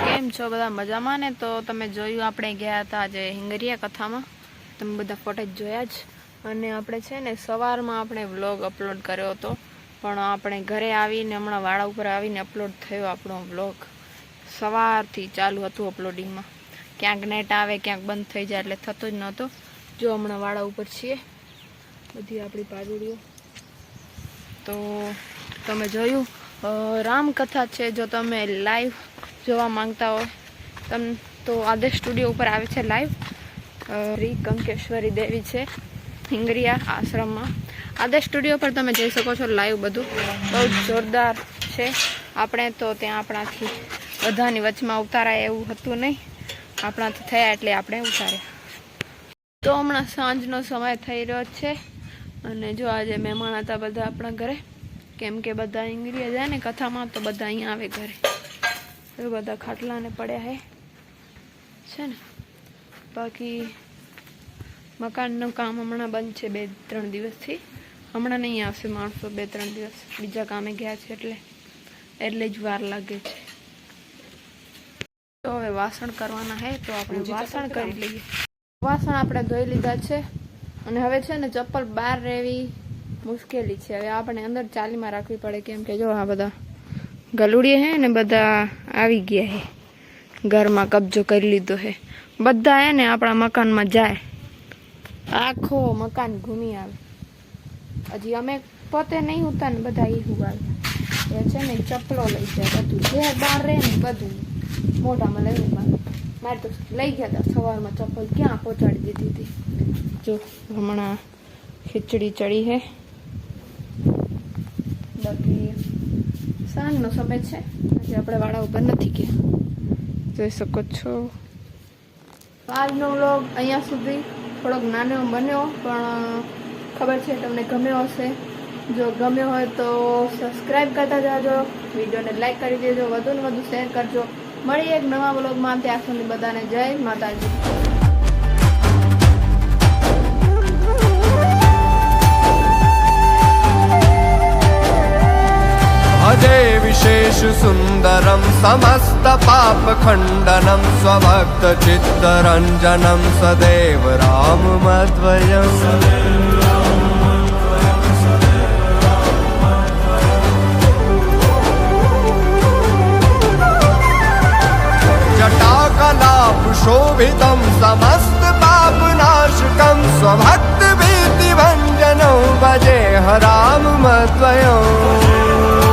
કેમ છો બધા મજામાં ને? તો તમે જોયું આપણે ગયા હતા આજે હિંગરિયા કથામાં, તમે બધા ફોટેજ જોયા જ. અને આપણે છે ને સવારમાં આપણે વ્લોગ અપલોડ કર્યો હતો, પણ આપણે ઘરે આવીને હમણાં વાડા ઉપર આવીને અપલોડ થયો આપણો વ્લોગ. સવારથી ચાલુ હતું અપલોડિંગમાં, ક્યાંક નેટ આવે ક્યાંક બંધ થઈ જાય એટલે થતો જ નહોતો. જો હમણાં વાડા ઉપર છીએ, બધી આપણી પાજુડીઓ. તો તમે જોયું રામકથા છે, જો તમે લાઈવ જોવા માંગતા હોય તો આદેશ સ્ટુડિયો ઉપર આવે છે લાઈવ. શ્રી કંકેશ્વરી દેવી છે હિંગરિયા આશ્રમમાં. આદેશ સ્ટુડિયો પર તમે જઈ શકો છો લાઈવ, બધું બહુ જ જોરદાર છે. આપણે તો ત્યાં આપણાથી બધાની વચમાં ઉતારાય એવું હતું નહીં, આપણાથી થયા એટલે આપણે ઉતાર્યા. તો હમણાં સાંજનો સમય થઈ રહ્યો છે અને જો આજે મહેમાન હતા બધા આપણા ઘરે, કેમ કે બધા હિંગરિયા જાય ને કથામાં તો બધા અહીંયા આવે ઘરે. એ બધા ખાટલાને પડ્યા છે ને. બાકી મકાનનું કામ હમણાં બંધ છે 2-3 દિવસથી. હમણાં નહીં આવશે માણસો, 2-3 દિવસ બીજા કામે ગયા છે એટલે જ વાર લાગે છે. તો હવે વાસણ કરવાના છે, તો આપણે વાસણ કરી લઈએ. વાસણ આપણે ધોઈ લીધા છે અને હવે છે ને ચપ્પલ બહાર રહેવી મુશ્કેલી છે. હવે આપણે અંદર ચાલીમાં રાખવી પડે, કેમ કે જો આ બધા ગલુડીએ હે ને બધા આવી ગયા હે, ઘરમાં કબજો કરી લીધો હે. બધા હે ને આપણા મકાનમાં જાય, આખો મકાન ઘૂમી આવે. હજી અમે પોતે નહીં ઉતા ને બધા એ ઉગાવે. એ છે ને ચપ્પલો લઈ જાય, બધું જે બહાર રહે ને બધું મોઢામાં લઈને મારે તો લઈ ગયા હતા સવારમાં. ચપ્પલ ક્યાં પહોંચાડી દીધી હતી. જો હમણાં ખીચડી ચડી છે, બાકી સાંજનો સમય છે, આજે આપણે વાડા ઉપર નથી ગયા, જોઈ શકો છો. આજનો વ્લોગ અહીંયા સુધી થોડોક નાનો બન્યો, પણ ખબર છે તમને ગમ્યો હશે. જો ગમ્યો હોય તો સબસ્ક્રાઈબ કરતા જાજો, વિડીયોને લાઈક કરી દેજો, વધુ ને વધુ શેર કરજો. મળીએ એક નવા વ્લોગમાં, ત્યાં સુધી બધાને જય માતાજી. भजे विशेष सुंदरम समस्त पाप खंडनम स्वभक्त चित्तरंजनम सदैव राम मध्वयम. जटाकलाप शोभितम समस्त पाप नाशकम स्वभक्त भीति भंजनम भजे राम मध्वयम.